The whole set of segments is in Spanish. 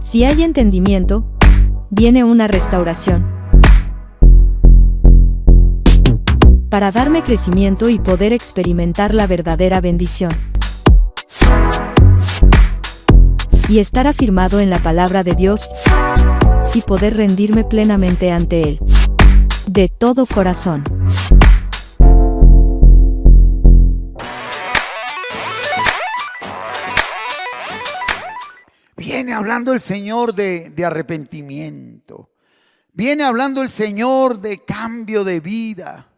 Si hay entendimiento, viene una restauración. Para darme crecimiento y poder experimentar la verdadera bendición. Y estar afirmado en la palabra de Dios y poder rendirme plenamente ante Él. De todo corazón. Viene hablando el Señor de arrepentimiento. Viene hablando el Señor de cambio de vida.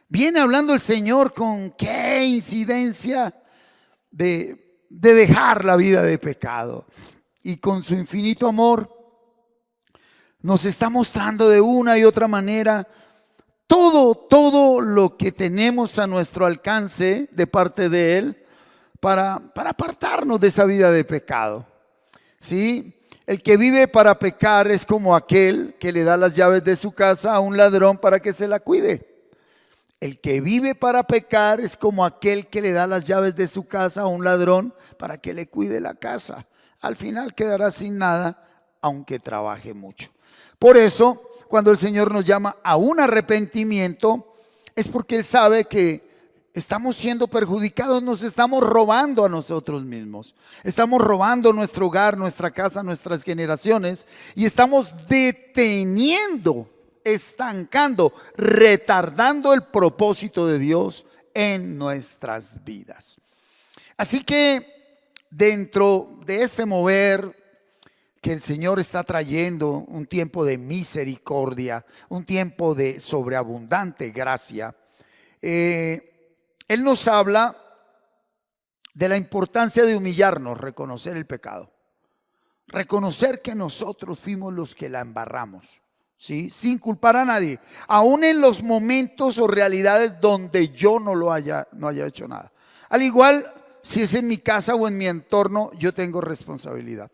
Viene hablando el Señor con qué incidencia de dejar la vida de pecado. Y con su infinito amor nos está mostrando de una y otra manera todo lo que tenemos a nuestro alcance de parte de Él para apartarnos de esa vida de pecado. ¿Sí? El que vive para pecar es como aquel que le da las llaves de su casa a un ladrón para que se la cuide. El que vive para pecar es como aquel que le da las llaves de su casa a un ladrón para que le cuide la casa. Al final quedará sin nada, aunque trabaje mucho. Por eso, cuando el Señor nos llama a un arrepentimiento, es porque Él sabe que estamos siendo perjudicados, nos estamos robando a nosotros mismos. Estamos robando nuestro hogar, nuestra casa, nuestras generaciones y estamos deteniendo, estancando, retardando el propósito de Dios en nuestras vidas. Así que dentro de este mover que el Señor está trayendo, un tiempo de misericordia, un tiempo de sobreabundante gracia, Él nos habla de la importancia de humillarnos, reconocer el pecado, reconocer que nosotros fuimos los que la embarramos, ¿sí? Sin culpar a nadie, aún en los momentos o realidades donde yo no haya hecho nada. Al igual, si es en mi casa o en mi entorno, yo tengo responsabilidad,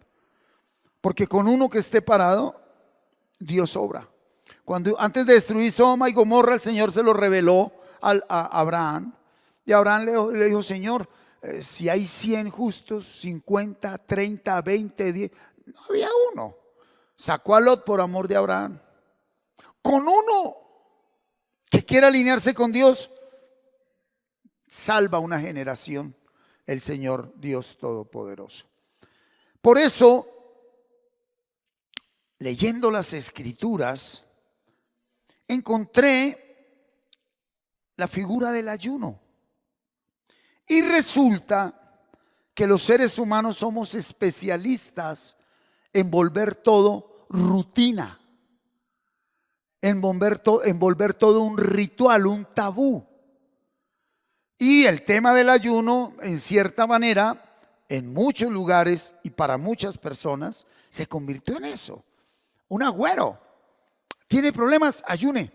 porque con uno que esté parado, Dios obra. Antes de destruir Sodoma y Gomorra, el Señor se lo reveló a Abraham. Y Abraham le dijo: Señor, si hay 100 justos, 50, 30, 20, 10, no había uno. Sacó a Lot por amor de Abraham. Con uno que quiera alinearse con Dios, salva una generación el Señor Dios Todopoderoso. Por eso, leyendo las Escrituras, encontré la figura del ayuno. Y resulta que los seres humanos somos especialistas en volver todo rutina, en volver todo un ritual, un tabú. Y el tema del ayuno, en cierta manera, en muchos lugares y para muchas personas, se convirtió en eso. Un agüero. Tiene problemas, ayune.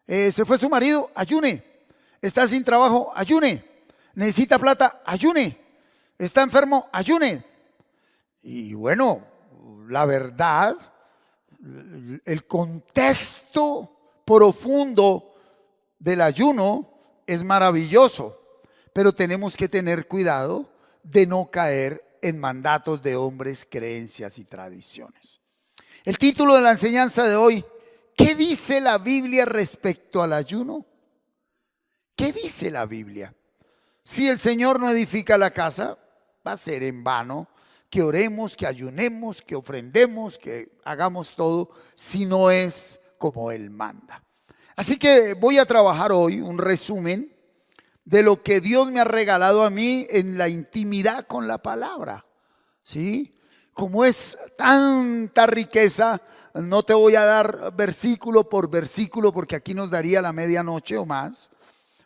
Se fue su marido, ayune. Está sin trabajo, ayune. Necesita plata, ayune. Está enfermo, ayune. Y bueno, la verdad, el contexto profundo del ayuno es maravilloso, pero tenemos que tener cuidado de no caer en mandatos de hombres, creencias y tradiciones. El título de la enseñanza de hoy: ¿qué dice la Biblia respecto al ayuno? ¿Qué dice la Biblia? Si el Señor no edifica la casa, va a ser en vano que oremos, que ayunemos, que ofrendemos, que hagamos todo, si no es como Él manda. Así que voy a trabajar hoy un resumen de lo que Dios me ha regalado a mí en la intimidad con la palabra, ¿sí? Como es tanta riqueza, no te voy a dar versículo por versículo porque aquí nos daría la medianoche o más,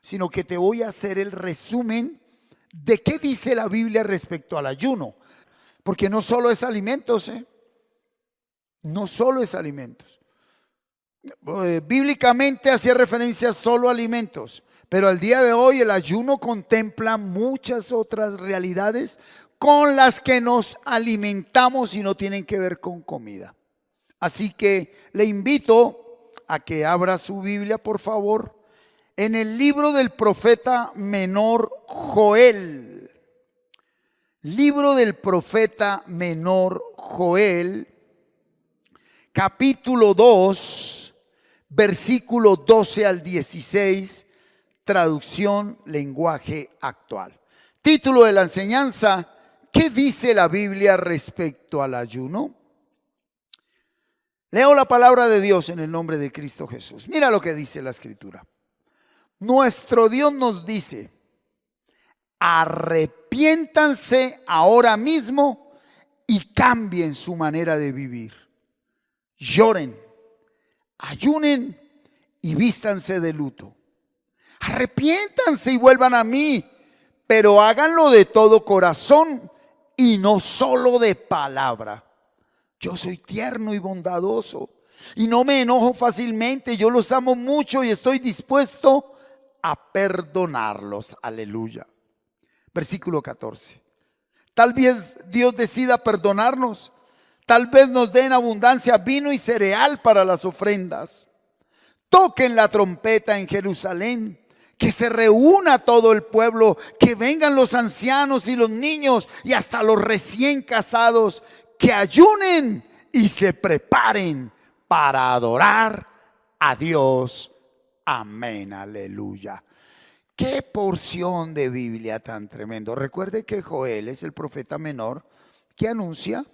sino que te voy a hacer el resumen de qué dice la Biblia respecto al ayuno. Porque no solo es alimentos, no solo es alimentos. Bíblicamente hacía referencia solo a alimentos, pero al día de hoy el ayuno contempla muchas otras realidades con las que nos alimentamos y no tienen que ver con comida. Así que le invito a que abra su Biblia, por favor, en el libro del profeta menor Joel. Libro del profeta menor Joel, capítulo 2, versículo 12 al 16, traducción lenguaje actual. Título de la enseñanza: ¿qué dice la Biblia respecto al ayuno? Leo la palabra de Dios en el nombre de Cristo Jesús. Mira lo que dice la Escritura. Nuestro Dios nos dice: arrepiéntanse ahora mismo y cambien su manera de vivir. Lloren, ayunen y vístanse de luto. Arrepiéntanse y vuelvan a mí, pero háganlo de todo corazón y no solo de palabra. Yo soy tierno y bondadoso y no me enojo fácilmente. Yo los amo mucho y estoy dispuesto a perdonarlos. Aleluya. Versículo 14. Tal vez Dios decida perdonarnos. Tal vez nos dé en abundancia vino y cereal para las ofrendas. Toquen la trompeta en Jerusalén. Que se reúna todo el pueblo, que vengan los ancianos y los niños y hasta los recién casados, que ayunen y se preparen para adorar a Dios. Amén, aleluya. Qué porción de Biblia tan tremendo. Recuerde que Joel es el profeta menor que anuncia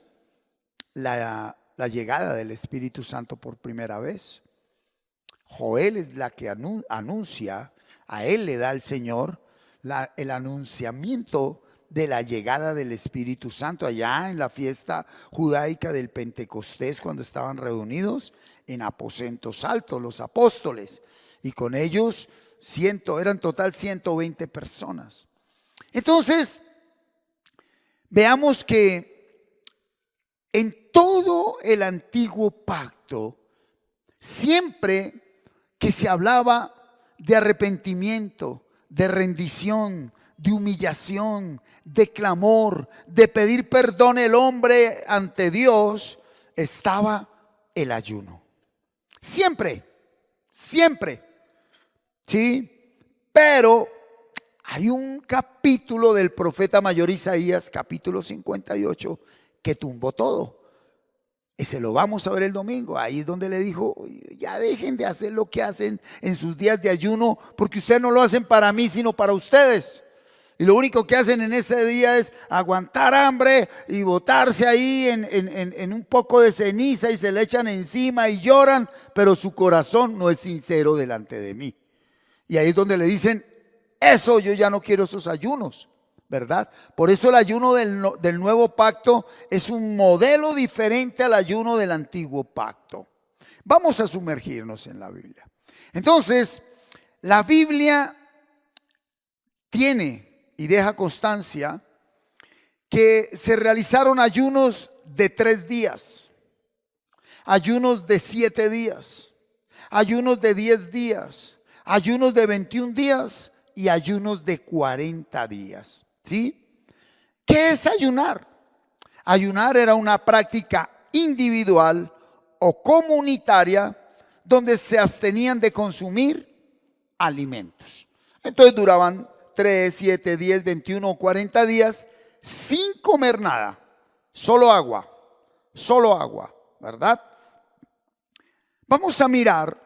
la llegada del Espíritu Santo por primera vez. Joel es la que anuncia. A él le da el Señor el anunciamiento de la llegada del Espíritu Santo allá en la fiesta judaica del Pentecostés, cuando estaban reunidos en aposentos altos los apóstoles, y con ellos eran total 120 personas. Entonces, veamos que en todo el antiguo pacto, siempre que se hablaba de arrepentimiento, de rendición, de humillación, de clamor, de pedir perdón el hombre ante Dios, estaba el ayuno. Siempre, siempre. ¿Sí? Pero hay un capítulo del profeta mayor Isaías, capítulo 58, que tumbó todo. Ese lo vamos a ver el domingo. Ahí es donde le dijo: ya dejen de hacer lo que hacen en sus días de ayuno, porque ustedes no lo hacen para mí, sino para ustedes. Y lo único que hacen en ese día es aguantar hambre y botarse ahí en un poco de ceniza, y se le echan encima y lloran, pero su corazón no es sincero delante de mí. Y ahí es donde le dicen: eso, yo ya no quiero esos ayunos, ¿verdad? Por eso el ayuno del nuevo pacto es un modelo diferente al ayuno del antiguo pacto. Vamos a sumergirnos en la Biblia. Entonces, la Biblia tiene y deja constancia que se realizaron ayunos de 3 días, ayunos de 7 días, ayunos de 10 días, ayunos de 21 días y ayunos de 40 días. ¿Sí? ¿Qué es ayunar? Ayunar era una práctica individual o comunitaria donde se abstenían de consumir alimentos. Entonces duraban 3, 7, 10, 21 o 40 días sin comer nada, solo agua, ¿verdad? Vamos a mirar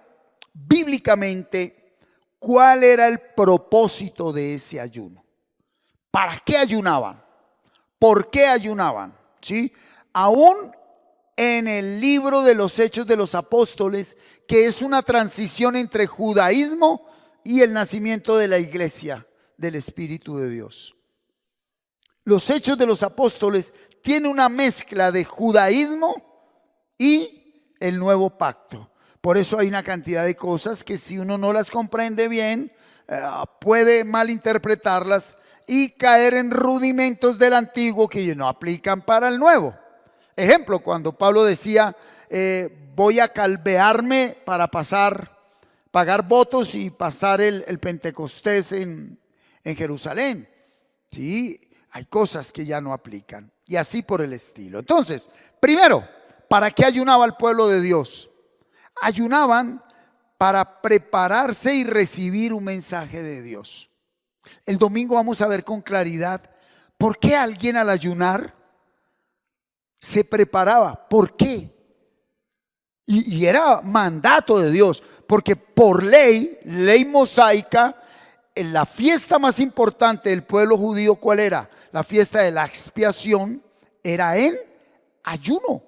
bíblicamente cuál era el propósito de ese ayuno. ¿Para qué ayunaban? ¿Por qué ayunaban? ¿Sí? Aún en el libro de los Hechos de los Apóstoles, que es una transición entre judaísmo y el nacimiento de la iglesia del Espíritu de Dios. Los Hechos de los Apóstoles tienen una mezcla de judaísmo y el nuevo pacto. Por eso hay una cantidad de cosas que, si uno no las comprende bien, puede malinterpretarlas y caer en rudimentos del antiguo que no aplican para el nuevo. Ejemplo, cuando Pablo decía: voy a calvearme para pagar votos y pasar el Pentecostés en Jerusalén. Sí, hay cosas que ya no aplican, y así por el estilo. Entonces, primero, ¿para qué ayunaba el pueblo de Dios? Ayunaban para prepararse y recibir un mensaje de Dios. El domingo vamos a ver con claridad por qué alguien al ayunar se preparaba. ¿Por qué? Y era mandato de Dios, porque por ley mosaica, en la fiesta más importante del pueblo judío, ¿cuál era? La fiesta de la expiación era en ayuno.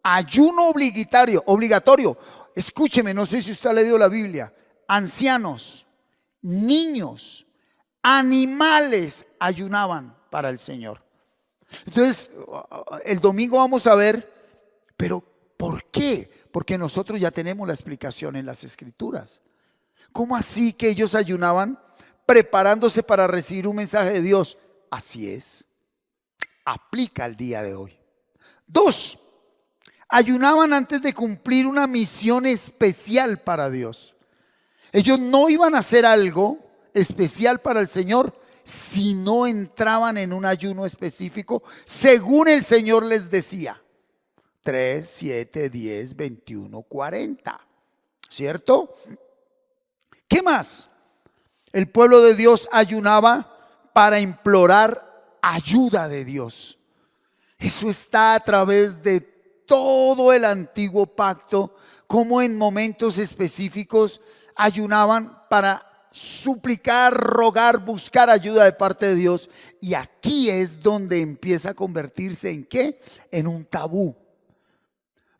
Ayuno obligatorio. Escúcheme, no sé si usted ha leído la Biblia. Ancianos, niños, animales ayunaban para el Señor. Entonces, el domingo vamos a ver, pero ¿por qué? Porque nosotros ya tenemos la explicación en las Escrituras. ¿Cómo así que ellos ayunaban preparándose para recibir un mensaje de Dios? Así es, aplica el día de hoy. 2, ayunaban antes de cumplir una misión especial para Dios. Ellos no iban a hacer algo especial para el Señor si no entraban en un ayuno específico, según el Señor les decía. 3, 7, 10, 21, 40. ¿Cierto? ¿Qué más? El pueblo de Dios ayunaba para implorar ayuda de Dios. Eso está a través de todo el antiguo pacto, como en momentos específicos ayunaban para suplicar, rogar, buscar ayuda de parte de Dios. Y aquí es donde empieza a convertirse en ¿qué? En un tabú.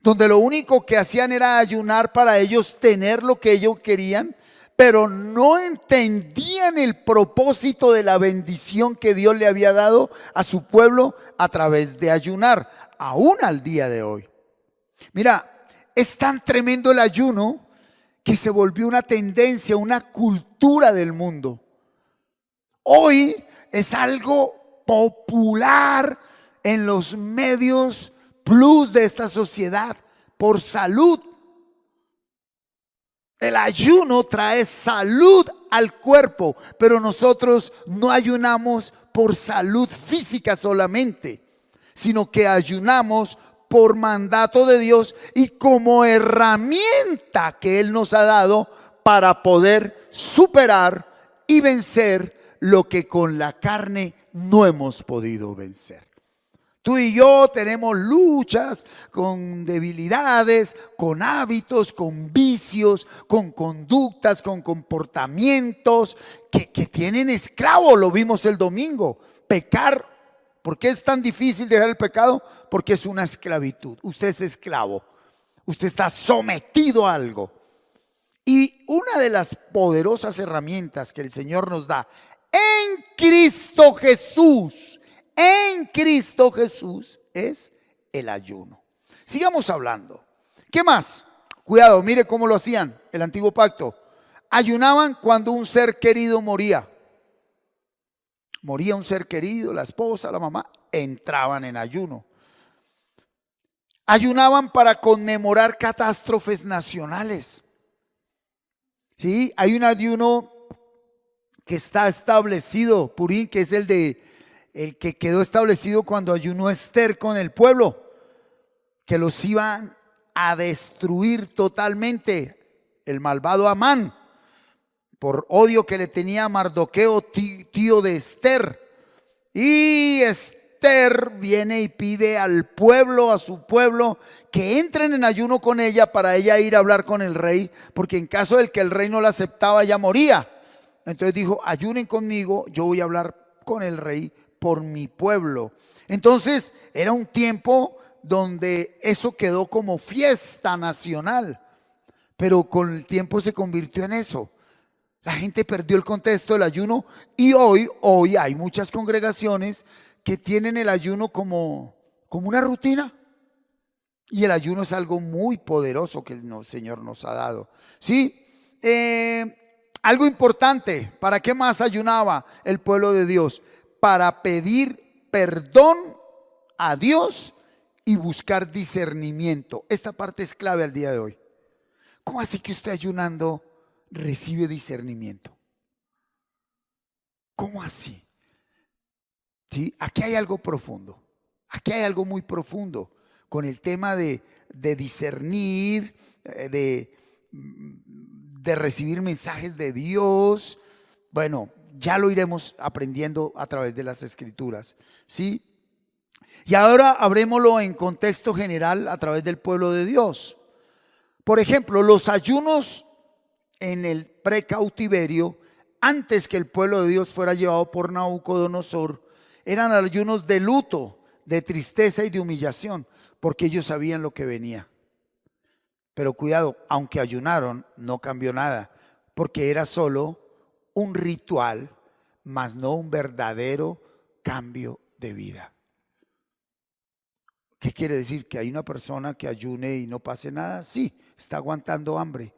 Donde lo único que hacían era ayunar para ellos tener lo que ellos querían, pero no entendían el propósito de la bendición que Dios le había dado a su pueblo a través de ayunar, aún al día de hoy. Mira, es tan tremendo el ayuno que se volvió una tendencia, una cultura del mundo. Hoy es algo popular en los medios plus de esta sociedad por salud. El ayuno trae salud al cuerpo, pero nosotros no ayunamos por salud física solamente, sino que ayunamos por mandato de Dios y como herramienta que Él nos ha dado para poder superar y vencer lo que con la carne no hemos podido vencer. Tú y yo tenemos luchas con debilidades, con hábitos, con vicios, con conductas, con comportamientos que tienen esclavo. Lo vimos el domingo. Pecar, ¿por qué es tan difícil dejar el pecado? Porque es una esclavitud. Usted es esclavo. Usted está sometido a algo. Y una de las poderosas herramientas que el Señor nos da en Cristo Jesús, es el ayuno. Sigamos hablando. ¿Qué más? Cuidado, mire cómo lo hacían el antiguo pacto. Ayunaban cuando un ser querido moría. Moría un ser querido, la esposa, la mamá, entraban en ayuno. Ayunaban para conmemorar catástrofes nacionales. ¿Sí? Hay un ayuno que está establecido, Purim, que es el que quedó establecido cuando ayunó Esther con el pueblo, que los iban a destruir totalmente, el malvado Amán, por odio que le tenía a Mardoqueo, tío de Esther. Y Esther viene y pide al pueblo, a su pueblo, que entren en ayuno con ella para ella ir a hablar con el rey, porque en caso de que el rey no la aceptaba, ella moría. Entonces dijo: ayunen conmigo, yo voy a hablar con el rey por mi pueblo. Entonces era un tiempo donde eso quedó como fiesta nacional, pero con el tiempo se convirtió en eso. La gente perdió el contexto del ayuno y hoy hay muchas congregaciones que tienen el ayuno como una rutina. Y el ayuno es algo muy poderoso que el Señor nos ha dado. ¿Sí? Algo importante, ¿para qué más ayunaba el pueblo de Dios? Para pedir perdón a Dios y buscar discernimiento. Esta parte es clave al día de hoy. ¿Cómo así que usted ayunando recibe discernimiento? ¿Cómo así? ¿Sí? Aquí hay algo profundo. Aquí hay algo muy profundo con el tema de discernir, de recibir mensajes de Dios. Bueno, ya lo iremos aprendiendo a través de las Escrituras, ¿sí? Y ahora abrémoslo en contexto general a través del pueblo de Dios. Por ejemplo, los ayunos en el precautiverio, antes que el pueblo de Dios fuera llevado por Nabucodonosor, eran ayunos de luto, de tristeza y de humillación, porque ellos sabían lo que venía. Pero cuidado, aunque ayunaron, no cambió nada, porque era solo un ritual, mas no un verdadero cambio de vida. ¿Qué quiere decir? ¿Que hay una persona que ayune y no pase nada? Sí, está aguantando hambre,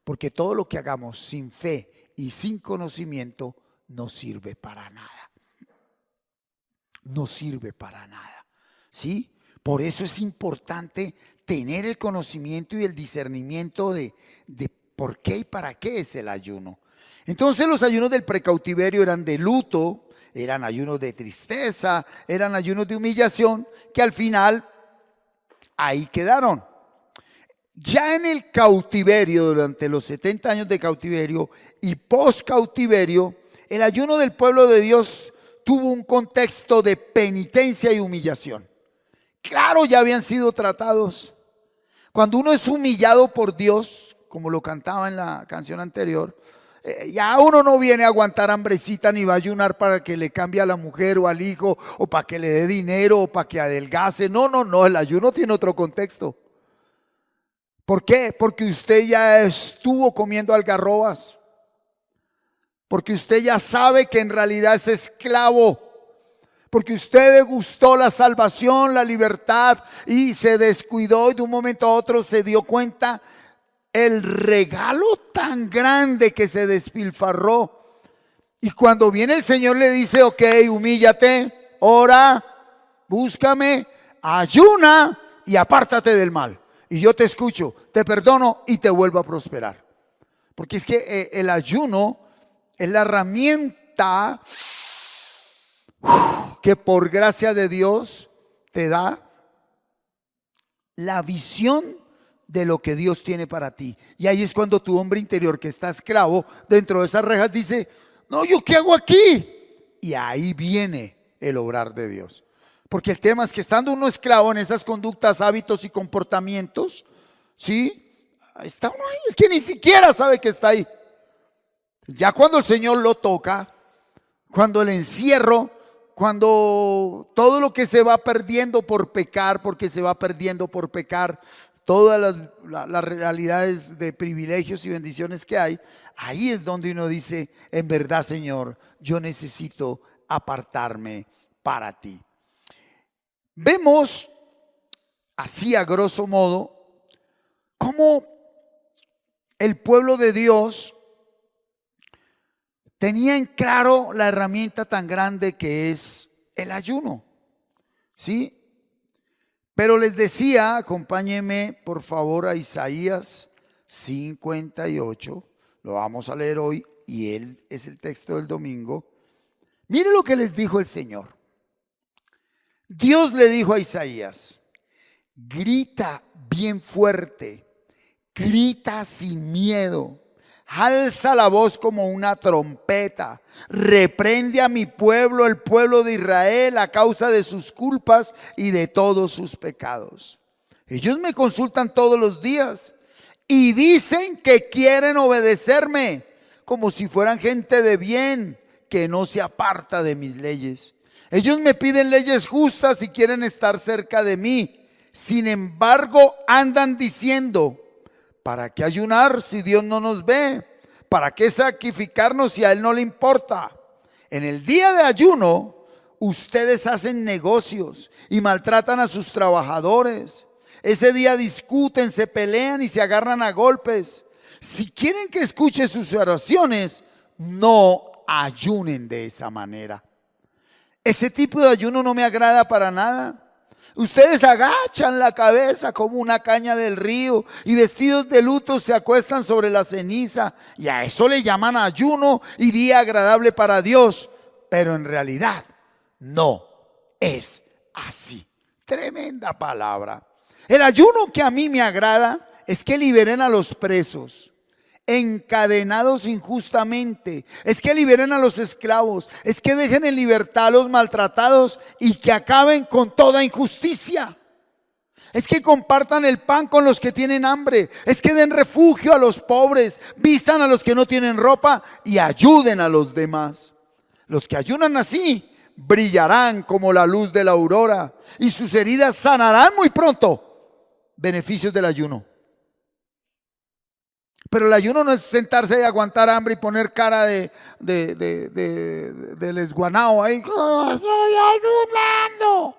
porque todo lo que hagamos sin fe y sin conocimiento no sirve para nada. No sirve para nada, ¿sí? Por eso es importante tener el conocimiento y el discernimiento de por qué y para qué es el ayuno. Entonces los ayunos del precautiverio eran de luto, eran ayunos de tristeza, eran ayunos de humillación, que al final ahí quedaron. Ya en el cautiverio, durante los 70 años de cautiverio y post cautiverio, el ayuno del pueblo de Dios tuvo un contexto de penitencia y humillación. Claro, ya habían sido tratados. Cuando uno es humillado por Dios, como lo cantaba en la canción anterior, ya uno no viene a aguantar hambrecita ni va a ayunar para que le cambie a la mujer o al hijo, o para que le dé dinero, o para que adelgace. No, el ayuno tiene otro contexto. ¿Por qué? Porque usted ya estuvo comiendo algarrobas. Porque usted ya sabe que en realidad es esclavo. Porque usted degustó la salvación, la libertad, y se descuidó y de un momento a otro se dio cuenta el regalo tan grande que se despilfarró. Y cuando viene el Señor le dice: ok, humíllate, ora, búscame, ayuna y apártate del mal. Y yo te escucho, te perdono y te vuelvo a prosperar. Porque es que el ayuno es la herramienta que por gracia de Dios te da la visión de lo que Dios tiene para ti. Y ahí es cuando tu hombre interior, que está esclavo dentro de esas rejas, dice: no, ¿yo qué hago aquí? Y ahí viene el obrar de Dios. Porque el tema es que estando uno esclavo en esas conductas, hábitos y comportamientos, ¿sí? Está uno ahí, es que ni siquiera sabe que está ahí. Ya cuando el Señor lo toca, cuando el encierro, cuando todo lo que se va perdiendo por pecar, porque se va perdiendo por pecar, todas las realidades de privilegios y bendiciones que hay, ahí es donde uno dice: en verdad, Señor, yo necesito apartarme para ti. Vemos así a grosso modo cómo el pueblo de Dios tenía en claro la herramienta tan grande que es el ayuno, ¿sí? Pero les decía, acompáñenme por favor a Isaías 58, lo vamos a leer hoy y él es el texto del domingo. Miren lo que les dijo el Señor. Dios le dijo a Isaías: grita bien fuerte, grita sin miedo, alza la voz como una trompeta, reprende a mi pueblo, el pueblo de Israel, a causa de sus culpas y de todos sus pecados. Ellos me consultan todos los días y dicen que quieren obedecerme, como si fueran gente de bien que no se aparta de mis leyes. Ellos me piden leyes justas y quieren estar cerca de mí. Sin embargo, andan diciendo: ¿para qué ayunar si Dios no nos ve? ¿Para qué sacrificarnos si a Él no le importa? En el día de ayuno, ustedes hacen negocios y maltratan a sus trabajadores. Ese día discuten, se pelean y se agarran a golpes. Si quieren que escuche sus oraciones, no ayunen de esa manera. Ese tipo de ayuno no me agrada para nada. Ustedes agachan la cabeza como una caña del río y vestidos de luto se acuestan sobre la ceniza, y a eso le llaman ayuno y día agradable para Dios, pero en realidad no es así. Tremenda palabra. El ayuno que a mí me agrada es que liberen a los presos, encadenados injustamente. Es que liberen a los esclavos, es que dejen en libertad a los maltratados y que acaben con toda injusticia. Es que compartan el pan con los que tienen hambre, es que den refugio a los pobres, vistan a los que no tienen ropa y ayuden a los demás. Los que ayunan así brillarán como la luz de la aurora y sus heridas sanarán muy pronto. Beneficios del ayuno. Pero el ayuno no es sentarse y aguantar hambre y poner cara de desguanado ahí. ¡Oh, estoy ayunando!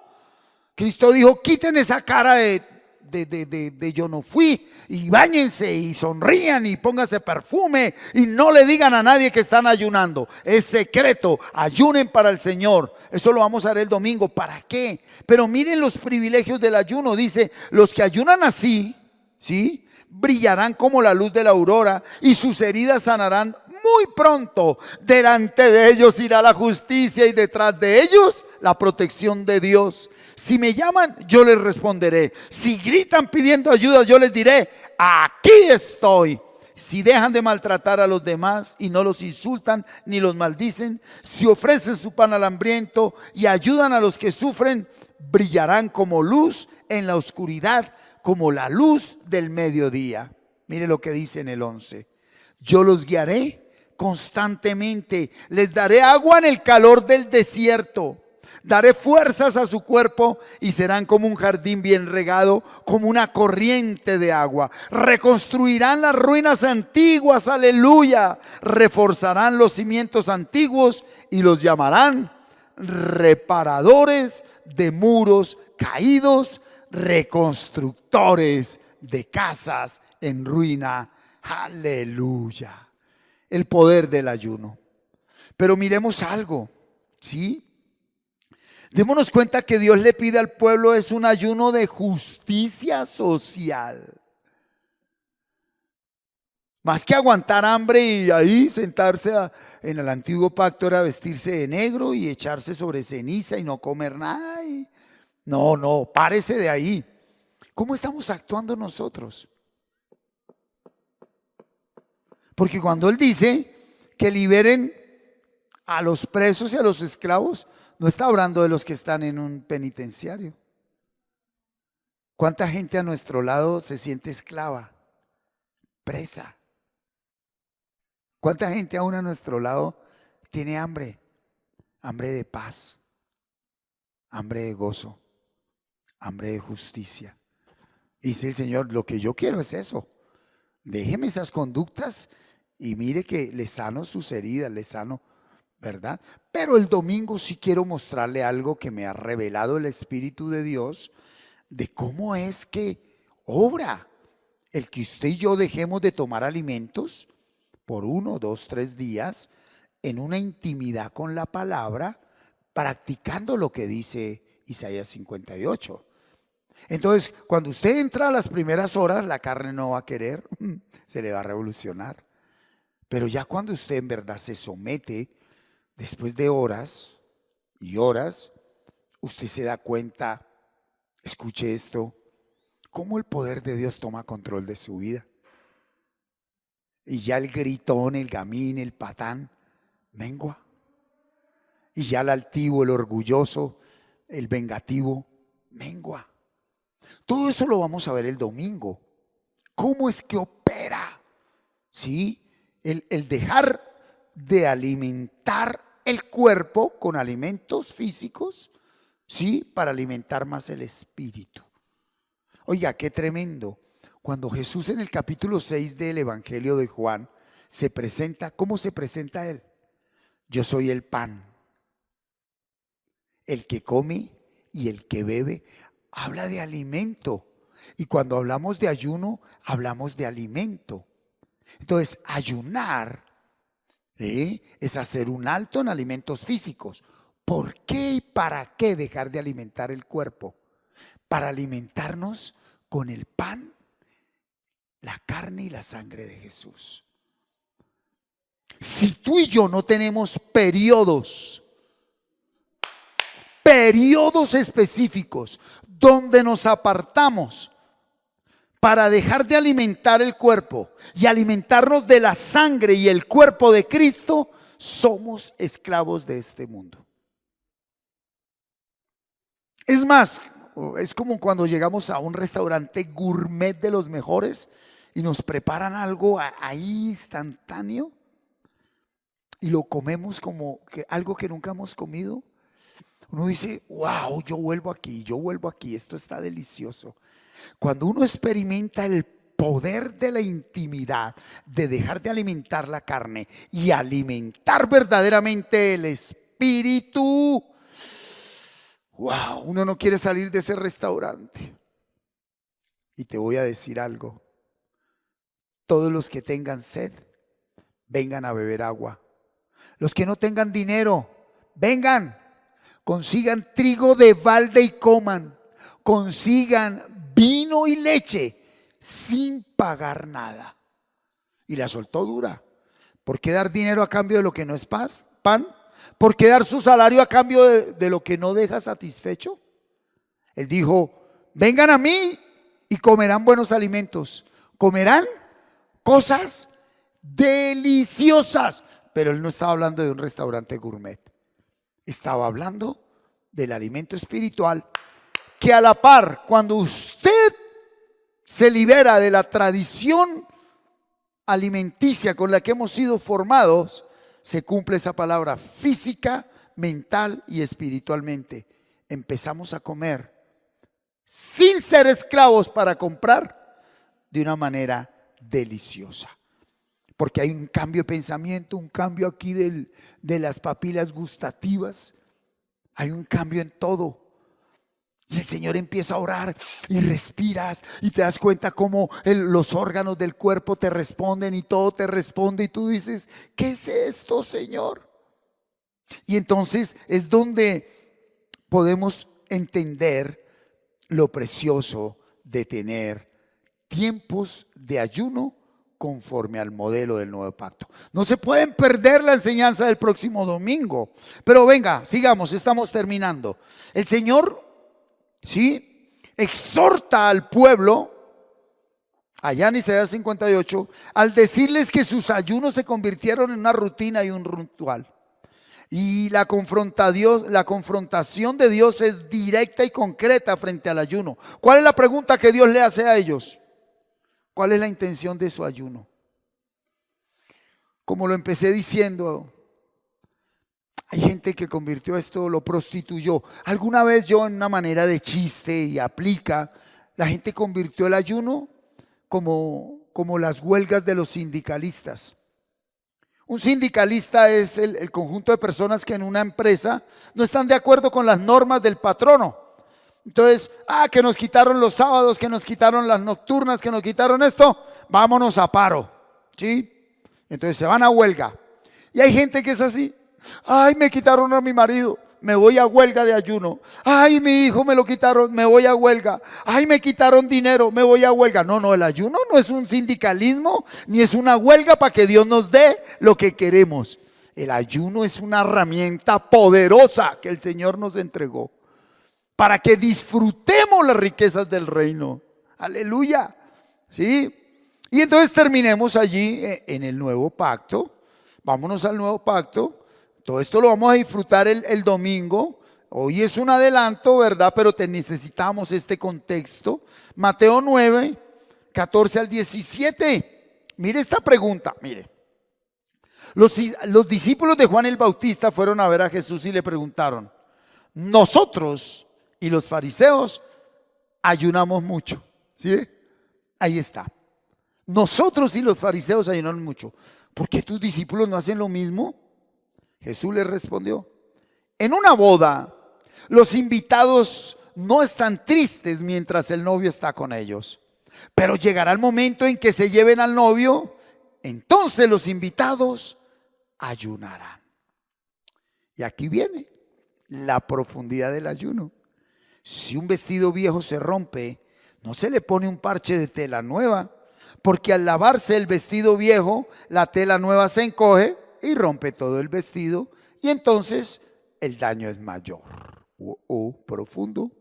Cristo dijo: quiten esa cara de yo no fui, y báñense y sonrían y pónganse perfume y no le digan a nadie que están ayunando. Es secreto, ayunen para el Señor. Eso lo vamos a ver el domingo. ¿Para qué? Pero miren los privilegios del ayuno. Dice: los que ayunan así, ¿sí?, brillarán como la luz de la aurora y sus heridas sanarán muy pronto. Delante de ellos irá la justicia y detrás de ellos la protección de Dios. Si me llaman, yo les responderé. Si gritan pidiendo ayuda, yo les diré: aquí estoy. Si dejan de maltratar a los demás y no los insultan ni los maldicen, si ofrecen su pan al hambriento y ayudan a los que sufren, brillarán como luz en la oscuridad, como la luz del mediodía. Mire lo que dice en el 11: yo los guiaré constantemente, les daré agua en el calor del desierto, daré fuerzas a su cuerpo y serán como un jardín bien regado, como una corriente de agua. Reconstruirán las ruinas antiguas, aleluya. Reforzarán los cimientos antiguos y los llamarán reparadores de muros caídos, reconstructores de casas en ruina. Aleluya. El poder del ayuno. Pero miremos algo, ¿sí? Démonos cuenta que Dios le pide al pueblo es un ayuno de justicia social. Más que aguantar hambre y ahí sentarse en el antiguo pacto era vestirse de negro y echarse sobre ceniza y no comer nada. No, párese de ahí. ¿Cómo estamos actuando nosotros? Porque cuando Él dice que liberen a los presos y a los esclavos, no está hablando de los que están en un penitenciario. ¿Cuánta gente a nuestro lado se siente esclava, presa? ¿Cuánta gente aún a nuestro lado tiene hambre? Hambre de paz, hambre de gozo, hambre de justicia. Dice el Señor: lo que yo quiero es eso. Déjeme esas conductas y mire que le sano sus heridas, le sano, ¿verdad? Pero el domingo sí quiero mostrarle algo que me ha revelado el Espíritu de Dios, de cómo es que obra el que usted y yo dejemos de tomar alimentos por 1, 2, 3 días en una intimidad con la palabra, practicando lo que dice Isaías 58. Entonces, cuando usted entra a las primeras horas, la carne no va a querer, se le va a revolucionar. Pero ya cuando usted en verdad se somete, después de horas y horas, usted se da cuenta, escuche esto, cómo el poder de Dios toma control de su vida. Y ya el gritón, el gamín, el patán, mengua. Y ya el altivo, el orgulloso, el vengativo, mengua. Todo eso lo vamos a ver el domingo. ¿Cómo es que opera? ¿Sí? El dejar de alimentar el cuerpo con alimentos físicos, ¿sí?, para alimentar más el espíritu. Oiga, qué tremendo. Cuando Jesús en el capítulo 6 del Evangelio de Juan se presenta, ¿cómo se presenta Él? Yo soy el pan. El que come y el que bebe, habla de alimento. Y cuando hablamos de ayuno, hablamos de alimento. Entonces, ayunar es hacer un alto en alimentos físicos. ¿Por qué y para qué dejar de alimentar el cuerpo? Para alimentarnos con el pan, la carne y la sangre de Jesús. Si tú y yo no tenemos periodos específicos donde nos apartamos para dejar de alimentar el cuerpo y alimentarnos de la sangre y el cuerpo de Cristo, somos esclavos de este mundo. Es más, es como cuando llegamos a un restaurante gourmet de los mejores y nos preparan algo ahí instantáneo y lo comemos como que algo que nunca hemos comido. Uno dice, wow, yo vuelvo aquí, esto está delicioso. Cuando uno experimenta el poder de la intimidad, de dejar de alimentar la carne y alimentar verdaderamente el espíritu, wow, uno no quiere salir de ese restaurante. Y te voy a decir algo, todos los que tengan sed, vengan a beber agua. Los que no tengan dinero, vengan, consigan trigo de balde y coman, consigan vino y leche sin pagar nada. Y la soltó dura. ¿Por qué dar dinero a cambio de lo que no es pan? ¿Por qué dar su salario a cambio de lo que no deja satisfecho? Él dijo, vengan a mí y comerán buenos alimentos, comerán cosas deliciosas. Pero él no estaba hablando de un restaurante gourmet, estaba hablando del alimento espiritual, que a la par, cuando usted se libera de la tradición alimenticia con la que hemos sido formados, se cumple esa palabra física, mental y espiritualmente. Empezamos a comer sin ser esclavos para comprar de una manera deliciosa. Porque hay un cambio de pensamiento, un cambio aquí de las papilas gustativas. Hay un cambio en todo. Y el Señor empieza a orar y respiras y te das cuenta cómo los órganos del cuerpo te responden y todo te responde. Y tú dices, ¿qué es esto, Señor? Y entonces es donde podemos entender lo precioso de tener tiempos de ayuno conforme al modelo del nuevo pacto. No se pueden perder la enseñanza del próximo domingo. Pero venga, sigamos, estamos terminando. El Señor, ¿sí?, exhorta al pueblo, allá en Isaías 58, al decirles que sus ayunos se convirtieron en una rutina y un ritual. Y la confrontación de Dios es directa y concreta frente al ayuno. ¿Cuál es la pregunta que Dios le hace a ellos? ¿Cuál es la intención de su ayuno? Como lo empecé diciendo, hay gente que convirtió esto, lo prostituyó. Alguna vez yo, en una manera de chiste y aplica, la gente convirtió el ayuno como las huelgas de los sindicalistas. Un sindicalista es el conjunto de personas que en una empresa no están de acuerdo con las normas del patrono. Entonces, que nos quitaron los sábados, que nos quitaron las nocturnas, que nos quitaron esto, vámonos a paro, ¿sí? Entonces se van a huelga. Y hay gente que es así, ay, me quitaron a mi marido, me voy a huelga de ayuno. Ay, mi hijo me lo quitaron, me voy a huelga. Ay, me quitaron dinero, me voy a huelga. No, el ayuno no es un sindicalismo, ni es una huelga para que Dios nos dé lo que queremos. El ayuno es una herramienta poderosa que el Señor nos entregó para que disfrutemos las riquezas del reino. Aleluya. ¿Sí? Y entonces terminemos allí en el nuevo pacto. Vámonos al nuevo pacto. Todo esto lo vamos a disfrutar el domingo. Hoy es un adelanto, ¿verdad? Pero necesitamos este contexto. Mateo 9, 14 al 17. Mire esta pregunta, mire. Los discípulos de Juan el Bautista fueron a ver a Jesús y le preguntaron, nosotros y los fariseos ayunamos mucho. ¿Sí? Ahí está. Nosotros y los fariseos ayunamos mucho. ¿Por qué tus discípulos no hacen lo mismo? Jesús les respondió, en una boda los invitados no están tristes mientras el novio está con ellos, pero llegará el momento en que se lleven al novio, entonces los invitados ayunarán. Y aquí viene la profundidad del ayuno. Si un vestido viejo se rompe, no se le pone un parche de tela nueva, porque al lavarse el vestido viejo, la tela nueva se encoge y rompe todo el vestido, y entonces el daño es mayor o profundo.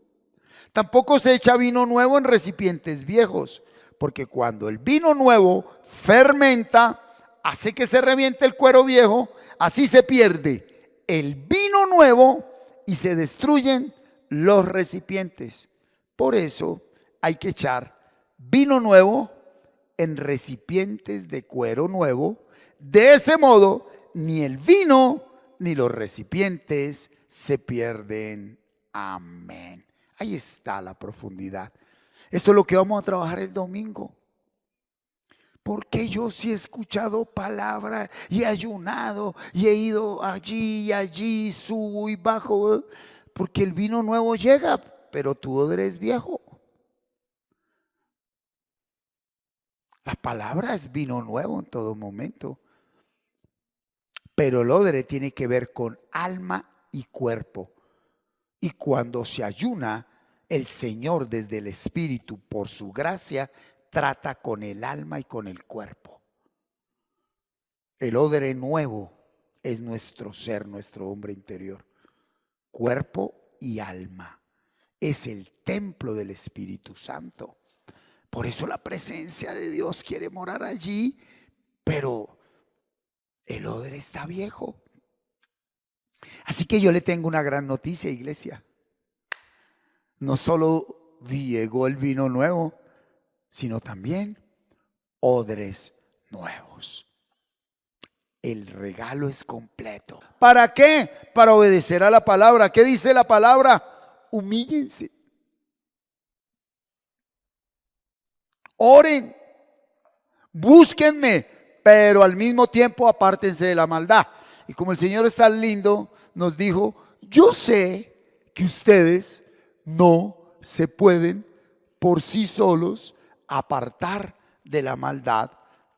Tampoco se echa vino nuevo en recipientes viejos, porque cuando el vino nuevo fermenta, hace que se reviente el cuero viejo, así se pierde el vino nuevo y se destruyen los recipientes. Por eso hay que echar vino nuevo en recipientes de cuero nuevo. De ese modo, ni el vino ni los recipientes se pierden. Amén. Ahí está la profundidad. Esto es lo que vamos a trabajar el domingo. Porque yo sí he escuchado palabra y ayunado y he ido allí y allí, subo y bajo, porque el vino nuevo llega, pero tú eres viejo. La palabra es vino nuevo en todo momento. Pero el odre tiene que ver con alma y cuerpo. Y cuando se ayuna, el Señor desde el Espíritu, por su gracia, trata con el alma y con el cuerpo. El odre nuevo es nuestro ser, nuestro hombre interior. Cuerpo y alma. Es el templo del Espíritu Santo. Por eso la presencia de Dios quiere morar allí, pero el odre está viejo. Así que yo le tengo una gran noticia, iglesia. No solo llegó el vino nuevo, sino también odres nuevos. El regalo es completo. ¿Para qué? Para obedecer a la palabra. ¿Qué dice la palabra? Humíllense. Oren, búsquenme, pero al mismo tiempo apártense de la maldad. Y como el Señor es tan lindo, nos dijo: yo sé que ustedes no se pueden por sí solos apartar de la maldad,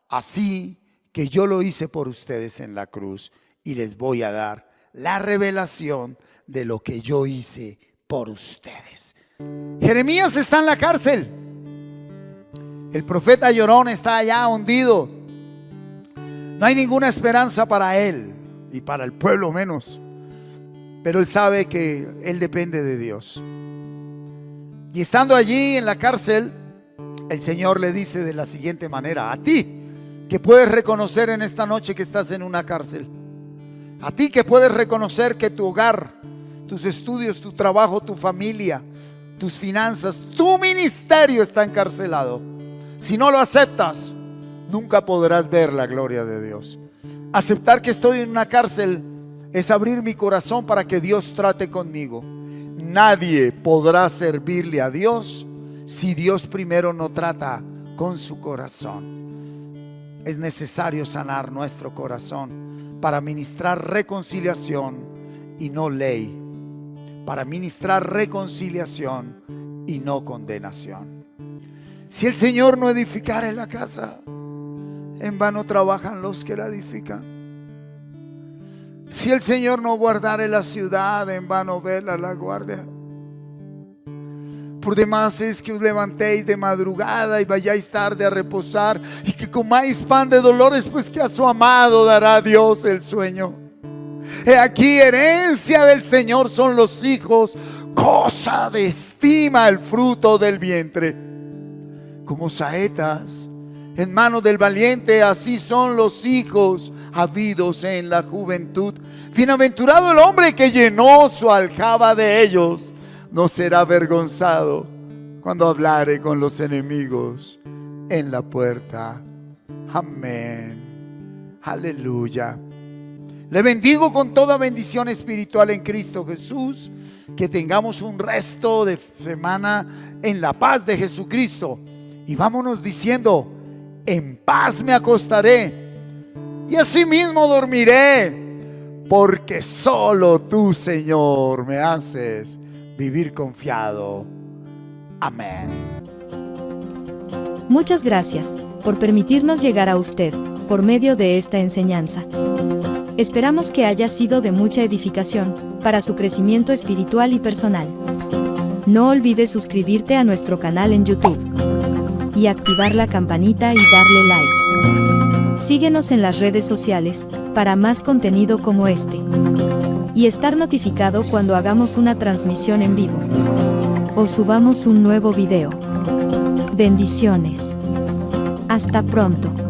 así que yo lo hice por ustedes en la cruz y les voy a dar la revelación de lo que yo hice por ustedes. Jeremías está en la cárcel. El profeta llorón está allá hundido. No hay ninguna esperanza para él y para el pueblo menos. Pero él sabe que él depende de Dios. Y estando allí en la cárcel, el Señor le dice de la siguiente manera: a ti que puedes reconocer en esta noche que estás en una cárcel, a ti que puedes reconocer que tu hogar, tus estudios, tu trabajo, tu familia, tus finanzas, tu ministerio está encarcelado. Si no lo aceptas, nunca podrás ver la gloria de Dios. Aceptar que estoy en una cárcel es abrir mi corazón para que Dios trate conmigo. Nadie podrá servirle a Dios si Dios primero no trata con su corazón. Es necesario sanar nuestro corazón para ministrar reconciliación y no ley, para ministrar reconciliación y no condenación. Si el Señor no edificare la casa, en vano trabajan los que la edifican. Si el Señor no guardare la ciudad, en vano vela la guardia. Por demás es que os levantéis de madrugada y vayáis tarde a reposar, y que comáis pan de dolores, pues que a su amado dará Dios el sueño. He aquí, herencia del Señor son los hijos, cosa de estima el fruto del vientre. Como saetas en manos del valiente, así son los hijos habidos en la juventud. Bienaventurado el hombre que llenó su aljaba de ellos, no será avergonzado cuando hablare con los enemigos en la puerta. Amén. Aleluya. Le bendigo con toda bendición espiritual en Cristo Jesús. Que tengamos un resto de semana en la paz de Jesucristo. Y vámonos diciendo: en paz me acostaré y asimismo dormiré, porque solo tú, Señor, me haces vivir confiado. Amén. Muchas gracias por permitirnos llegar a usted por medio de esta enseñanza. Esperamos que haya sido de mucha edificación para su crecimiento espiritual y personal. No olvides suscribirte a nuestro canal en YouTube y activar la campanita y darle like. Síguenos en las redes sociales para más contenido como este y estar notificado cuando hagamos una transmisión en vivo o subamos un nuevo video. Bendiciones. Hasta pronto.